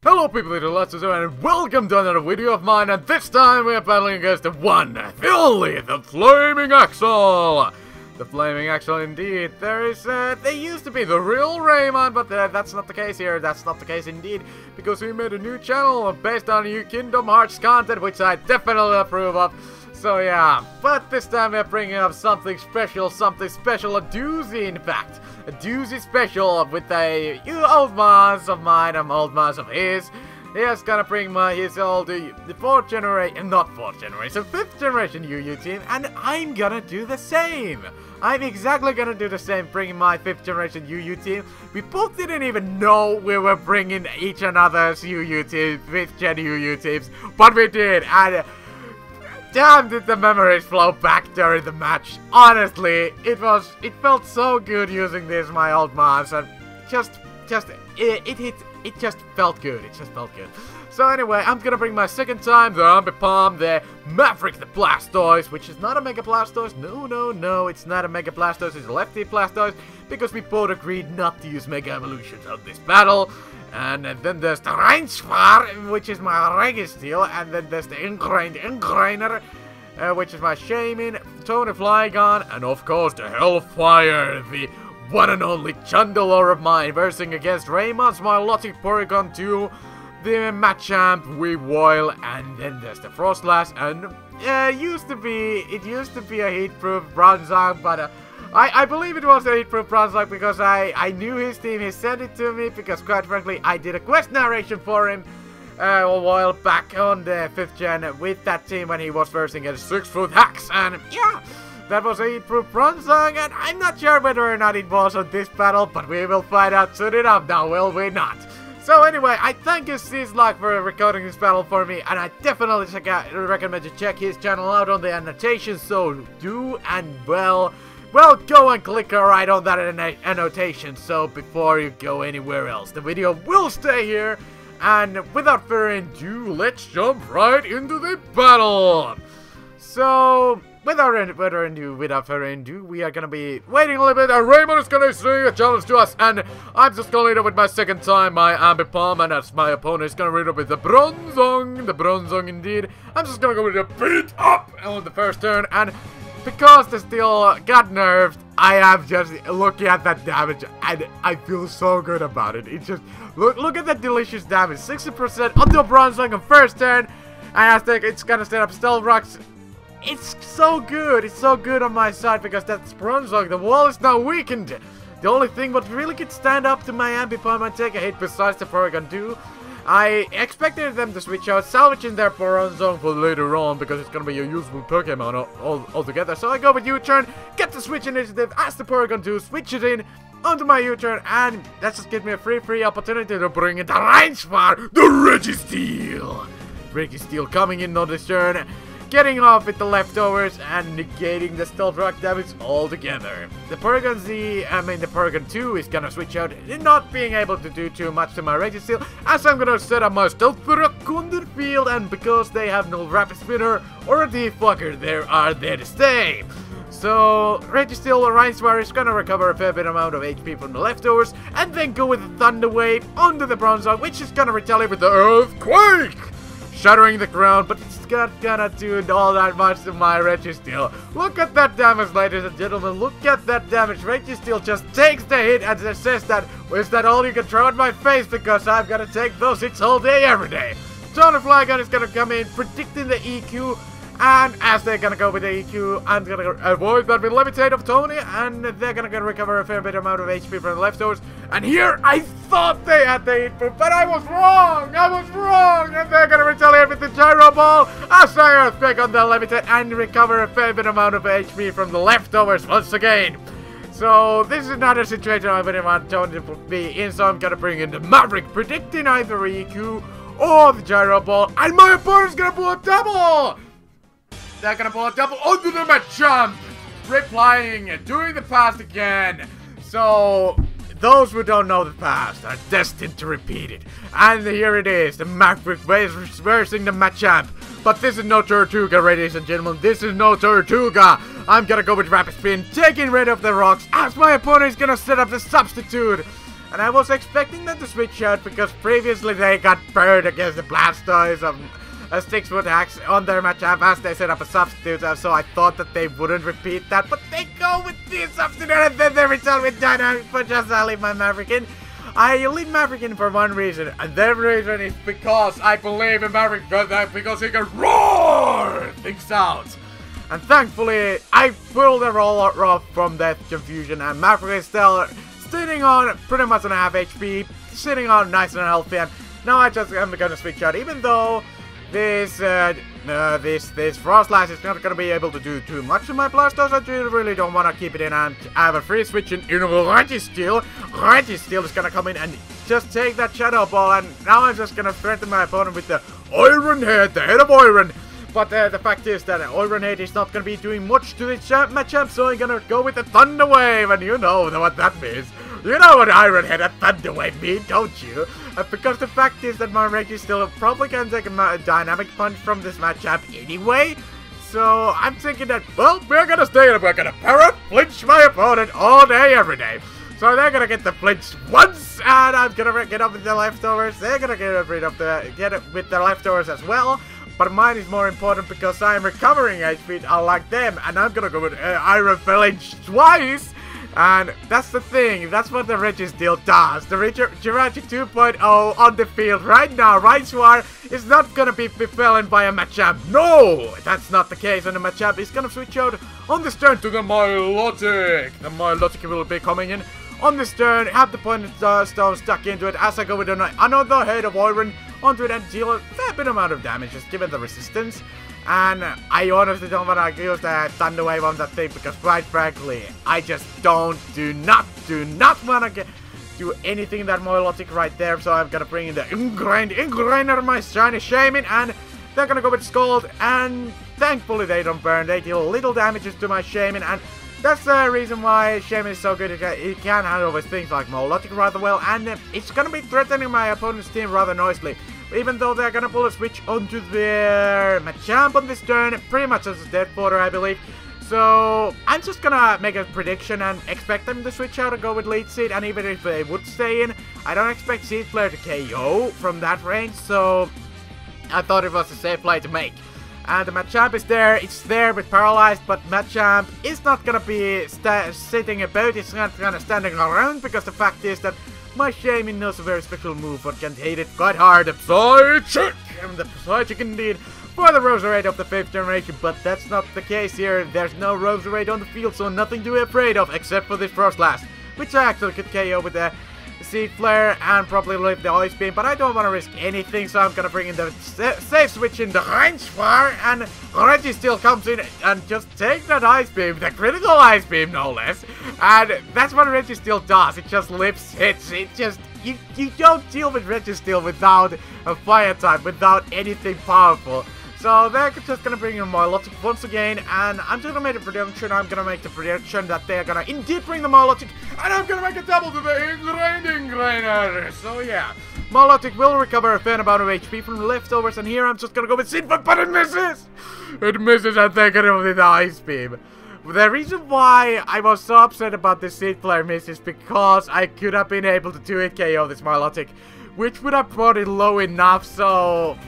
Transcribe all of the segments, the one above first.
Hello people, it's Blastoise and welcome to another video of mine, and this time we are battling against the one, the only, the FlamingAxel! The FlamingAxel indeed. They used to be the real Raymond, but that's not the case here, that's not the case indeed, because we made a new channel based on new Kingdom Hearts content, which I definitely approve of. So yeah, but this time we're bringing up something special, a doozy in fact. A doozy special with a old mods of mine, old mods of his. He is gonna bring his old, the 4th generation, not 4th generation, 5th generation UU team, and I'm gonna do the same. I'm exactly gonna do the same, bringing my 5th generation UU team. We both didn't even know we were bringing each another's UU team, 5th gen UU teams, but we did, and damn, did the memories flow back during the match. Honestly, it felt so good using this, my old mods, and it just felt good. It just felt good. So anyway, I'm gonna bring my second time the Ambipom, the Maverick, the Blastoise, which is not a Mega Blastoise. No, it's not a Mega Blastoise. It's a Lefty Blastoise, because we both agreed not to use Mega Evolutions on this battle. And then there's the Rainsfar, which is my Registeel, and then there's the Ingrainer, which is my Shaymin, Tony Flygon, and of course the Hellfire, the one and only Chandelure of mine, versing against Raymond's Milotic Porygon 2, the Machamp, Weavile, and then there's the Froslass, and it used to be a heat-proof Bronzong, but I believe it was a heat-proof Bronzong because I knew his team. He sent it to me because, quite frankly, I did a quest narration for him a while back on the 5th gen with that team when he was versing a 6-foot Hax, and yeah, that was a heat-proof Bronzong, and I'm not sure whether or not it was on this battle, but we will find out soon enough now, will we not? So anyway, I thank Seaslog for recording this battle for me, and I definitely recommend you check his channel out on the annotations, so do, and well, go and click right on that annotation, so before you go anywhere else. The video will stay here, and without further ado, let's jump right into the battle! So, without further ado, we are gonna be waiting a little bit, and Raymond is gonna say a challenge to us, and I'm just gonna lead up with my second time, my Ambipom, and as my opponent is gonna lead up with the Bronzong indeed. I'm just gonna go with the beat up on the first turn, and because the steel got nerfed, I am just looking at that damage, and I feel so good about it. It's just, look at that delicious damage, 60% on the Bronzong on first turn, and I think it's gonna set up Stealth Rocks. It's so good on my side, because that's Bronzong, the wall is now weakened. The only thing what really could stand up to my Ambipom and take a hit besides the Porygon 2, I expected them to switch out, salvaging their Bronzong for later on, because it's gonna be a useful Pokemon altogether. So I go with U-turn, get the switch initiative as the Porygon 2, switch it in onto my U-turn, and that just gives me a free opportunity to bring in the Rainsfar, the Registeel. Registeel coming in on this turn, getting off with the leftovers and negating the Stealth Rock damage altogether. The Porygon 2 is gonna switch out, not being able to do too much to my Registeel, as I'm gonna set up my Stealth Rock on the field, and because they have no Rapid Spinner or a Defogger, they are there to stay. So, Registeel or Rainsfar is gonna recover a fair bit amount of HP from the leftovers, and then go with the Thunder Wave onto the Bronzong, which is gonna retaliate with the Earthquake, shattering the ground, but it's not gonna do all that much to my Registeel. Look at that damage, ladies and gentlemen. Look at that damage. Registeel just takes the hit and says that, is that all you can throw in my face? Because I'm gonna take those hits all day, every day. Tony Flygon is gonna come in, predicting the EQ. And as they're gonna go with the EQ, I'm gonna avoid that with Levitate of Tony, and they're gonna recover a fair bit amount of HP from the leftovers. And here, I thought they had the hit proof, but I was wrong, and they're gonna retaliate with the Gyro Ball as I Earthquake on the Levitate and recover a fair bit amount of HP from the leftovers once again. So this is not a situation I wouldn't want Tony to be in, so I'm gonna bring in the Maverick, predicting either EQ or the Gyro Ball, and my opponent's gonna pull a double! They're gonna pull a double onto the Machamp, replying, doing the past again. So, those who don't know the past are destined to repeat it. And here it is, the Maverick versing the Machamp. But this is no Tortuga, ladies and gentlemen, this is no Tortuga. I'm gonna go with Rapid Spin, taking rid of the rocks, as my opponent is gonna set up the substitute. And I was expecting them to switch out because previously they got burned against the Blastoise of a 6-foot axe on their Machamp as they set up a substitute, so I thought that they wouldn't repeat that, but they go with the substitute and then they return with Dynamic Punch as I leave my Maverick in. I leave Maverick in for one reason, and that reason is because I believe in Maverick because he can roar things out. And thankfully, I pulled the roller off from that confusion, and Maverick is still sitting on pretty much on half HP, sitting on nice and healthy, and now I just am gonna switch out, even though this Froslass is not gonna be able to do too much to my Blastoise. I really don't want to keep it in, and I have a free switch in Registeel. Registeel is gonna come in and just take that Shadow Ball, and now I'm just gonna threaten my opponent with the Iron Head, the head of Iron. But the fact is that Iron Head is not gonna be doing much to this Machamp, so I'm gonna go with the Thunder Wave, and you know what that means. You know what Iron Head and Thunder Wave mean, don't you? Because the fact is that my Registeel probably can take a Dynamic Punch from this Machamp anyway. So I'm thinking that, well, we're gonna stay and we're gonna flinch my opponent all day, every day. So they're gonna get the flinch once, and I'm gonna get up with the leftovers. They're gonna get it with the leftovers as well. But mine is more important because I'm recovering HP unlike them, and I'm gonna go with Iron Flinch twice. And that's the thing, that's what the Registeel does. The Jirachi 2.0 on the field right now, Raichuar is not gonna be befallen by a Machamp. No, that's not the case, and the Machamp is gonna switch out on this turn to the Milotic. The Milotic will be coming in on this turn, have the Point Stone stuck into it as I go with another Head of Iron onto it and deal a fair bit amount of damage, just given the resistance. And I honestly don't want to use the Thunder Wave on that thing because, quite frankly, I just do not want to do anything in that Milotic right there. So I'm gonna bring in the Ingrainer, my shiny Shaymin, and they're gonna go with Scald. And thankfully they don't burn; they deal little damages to my Shaymin, and that's the reason why Shaymin is so good. It can handle with things like Milotic rather well, and it's gonna be threatening my opponent's team rather noisily. Even though they're gonna pull a switch onto their Machamp on this turn, pretty much as a dead border, I believe. So I'm just gonna make a prediction and expect them to switch out and go with Lead Seed. And even if they would stay in, I don't expect Seed Flare to KO from that range. So I thought it was a safe play to make. And the Machamp is there, it's there with Paralyzed, but Machamp is not gonna be sitting about, it's not gonna standing around, because the fact is that my Shaymin knows a very special move but can hit it quite hard. The Psychic! And the Psychic indeed for the Roserade of the 5th generation, but that's not the case here. There's no Roserade on the field, so nothing to be afraid of except for this Froslass, which I actually could KO with the Seed Flare and probably leave the Ice Beam, but I don't want to risk anything, so I'm gonna bring in the safe switch in the Raichuar, and Registeel comes in and just take that Ice Beam, the critical Ice Beam no less, and that's what Registeel does. It just lifts hits. It just, you don't deal with Registeel without a fire type, without anything powerful. So they're just gonna bring in Milotic once again, and I'm gonna make a prediction. I'm gonna make the prediction that they're gonna indeed bring the Milotic, and I'm gonna make a double to the Ingrainer. So yeah, Milotic will recover a fair amount of HP from the leftovers, and here I'm just gonna go with Seed, but it misses! It misses, and they get it with the Ice Beam. The reason why I was so upset about this Seed Flare miss is because I could have been able to 2-hit KO this Milotic, which would have brought it low enough, so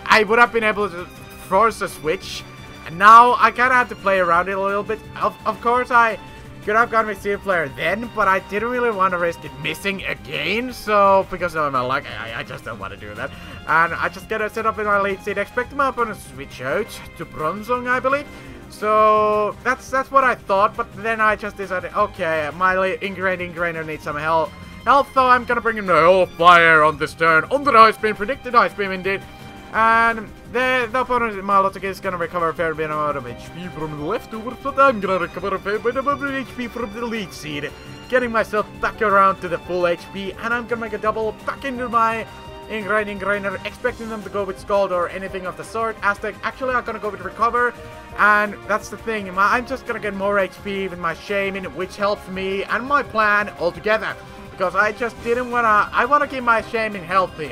I would have been able to force a switch, and now I kind of have to play around it a little bit. Of course, I could have gone with Seed Flare then, but I didn't really want to risk it missing again, so because of my luck, I just don't want to do that. And I just gotta set up in my Lead Seed, expect my opponent to switch out to Bronzong, I believe. So that's what I thought, but then I just decided, okay, my Ingrainer needs some help, so I'm gonna bring in the Hellfire on this turn, under the Ice Beam, predicted Ice Beam indeed. And the opponent Milotic is gonna recover a fair bit amount of HP from the leftovers, but I'm gonna recover a fair bit of HP from the Lead Seed, getting myself back around to the full HP, and I'm gonna make a double back into my Ingrainer, expecting them to go with Scald or anything of the sort. Aztec actually are gonna go with Recover, and that's the thing, I'm just gonna get more HP with my Shaymin, which helps me and my plan altogether. Because I just didn't wanna, I wanna keep my Shaymin healthy.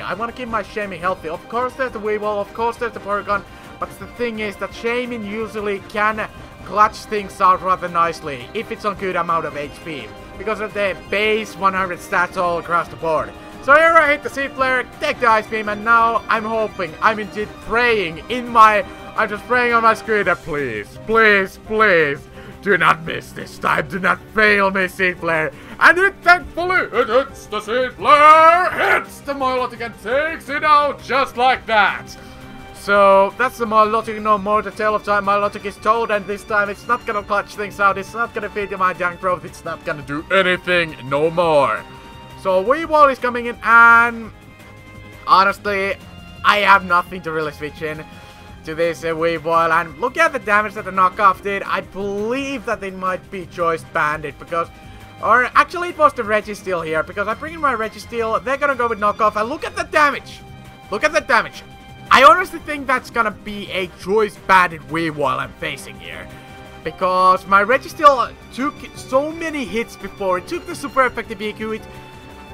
Of course there's the Weavile, of course there's the Pokémon, but the thing is that Shaymin usually can clutch things out rather nicely if it's on good amount of HP. because of the base 100 stats all across the board. So here I hit the Seed Flare, take the Ice Beam, and now I'm hoping, I'm indeed praying I'm just praying on my screen that please, please, please, do not miss this time, do not fail me, Seed Flare. And it thankfully, it hits the Seed Flare, hits the Milotic and takes it out just like that. So that's the Milotic, no more the Tale of Time. Milotic is told, and this time it's not gonna clutch things out, it's not gonna feed my Junk Growth, it's not gonna do anything no more. So Weavile is coming in, and honestly, I have nothing to really switch in to this Weavile. And look at the damage that the knockoff did. I believe that it might be Choice Bandit, because, or actually it was the Registeel here, because I bring in my Registeel, they're gonna go with knockoff, and look at the damage! Look at the damage! I honestly think that's gonna be a Choice Bandit Weavile I'm facing here. Because my Registeel took so many hits before, it took the super effective EQ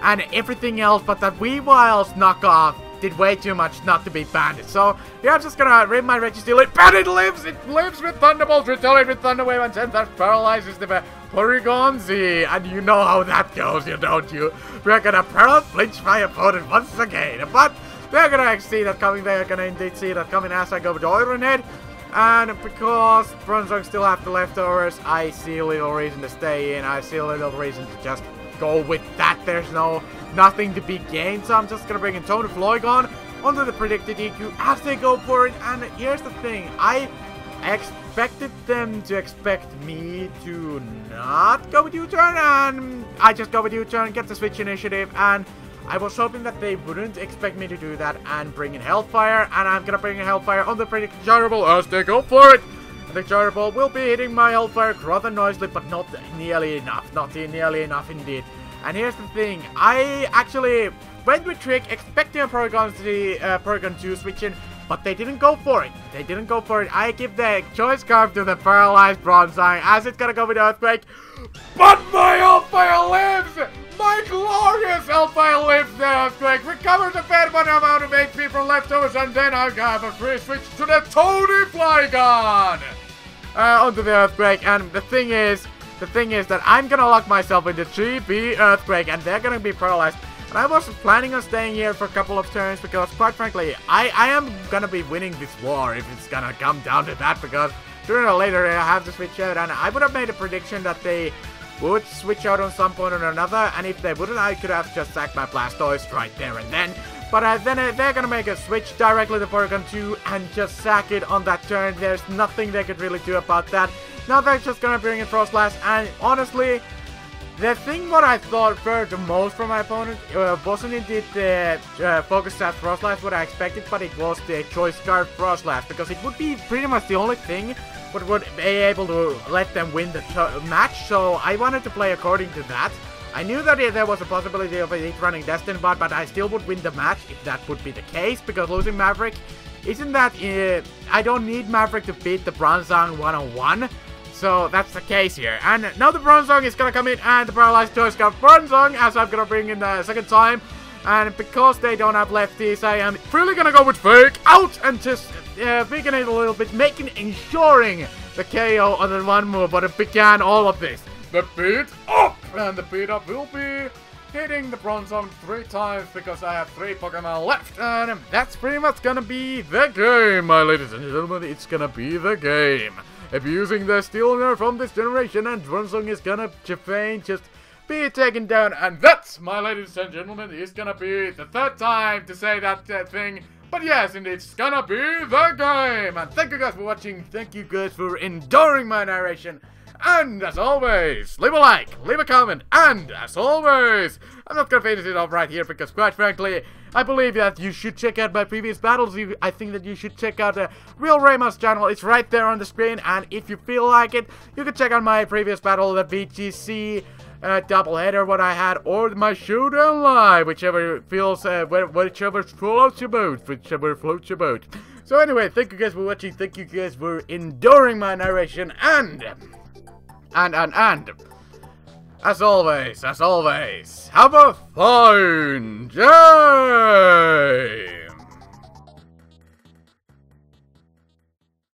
and everything else, but that Weavile's knockoff did way too much not to be Bandit. So yeah, I'm just gonna rip my Registeel. It lives with Thunderbolt, retaliate with Thunder Wave, and then that paralyzes the Porygon Z. And you know how that goes, don't you? We're gonna flinch my opponent once again. But they're gonna see that coming, they're gonna indeed see that coming as I go with the Iron Head. And because Bronzong still have the leftovers, I see little reason to stay in. I see little reason to just go with that. There's nothing to be gained, so I'm just gonna bring in Tone Flygon onto the predicted EQ as they go for it. And here's the thing, I expected them to expect me to not go with U-turn, and I just go with U-turn, get the switch initiative, and I was hoping that they wouldn't expect me to do that and bring in Hellfire, and I'm gonna bring in Hellfire on the predicted Gyro Ball as they go for it. The Gyro Ball will be hitting my Hellfire rather noisily, but not nearly enough. Not nearly enough indeed. And here's the thing, I actually went with Trick, expecting a Porygon 2 switch in, but they didn't go for it. They didn't go for it. I give the Choice Scarf to the Paralyzed Bronzong as it's gonna go with Earthquake. But my Hellfire lives! My glorious Hellfire lives the Earthquake, recovers a fair amount of HP from leftovers, and then I have a free switch to the Tony Flygon! Onto the Earthquake, and the thing is that I'm gonna lock myself into 3B Earthquake, and they're gonna be paralyzed. And I was planning on staying here for a couple of turns, because quite frankly, I am gonna be winning this war if it's gonna come down to that, because sooner or later I have to switch out, and I would have made a prediction that they would switch out on some point or another, and if they wouldn't, I could have just sacked my Blastoise right there and then. But then they're gonna make a switch directly to Porygon 2 and just sack it on that turn. There's nothing they could really do about that. Now they're just gonna bring in Froslass, and honestly, the thing what I thought for the most from my opponent wasn't indeed the Focus Stat Froslass what I expected, but it was the Choice Scarf Froslass, because it would be pretty much the only thing but would be able to let them win the match, so I wanted to play according to that. I knew that there was a possibility of it running Destined Bot, but I still would win the match if that would be the case, because losing Maverick isn't that... I don't need Maverick to beat the Bronzong 1-on-1, so that's the case here. And now the Bronzong is gonna come in, and the Paralyzed Choice Scarf Bronzong, as I'm gonna bring in the second time. And because they don't have lefties, I am really gonna go with Fake Out and just vegan it a little bit, ensuring the KO on the one move, but it began all of this. The beat up! And the beat up will be hitting the Bronzong 3 times because I have 3 Pokemon left. And that's pretty much gonna be the game, my ladies and gentlemen. It's gonna be the game. Abusing the Steel Nerf from this generation, and Bronzong is gonna just be taken down. And that, my ladies and gentlemen, is gonna be the 3rd time to say that thing. But yes, and it's gonna be the game. And thank you guys for watching. Thank you guys for enduring my narration. And as always, leave a like, leave a comment, and as always, I'm not gonna finish it off right here because quite frankly, I believe that you should check out my previous battles. I think that you should check out the Real Raymon's channel. It's right there on the screen, and if you feel like it, you can check out my previous battle, the VGC doubleheader what I had, or my showdown live, whichever feels, whichever floats your boat, So anyway, thank you guys for watching, thank you guys for enduring my narration, and as always, have a fine day!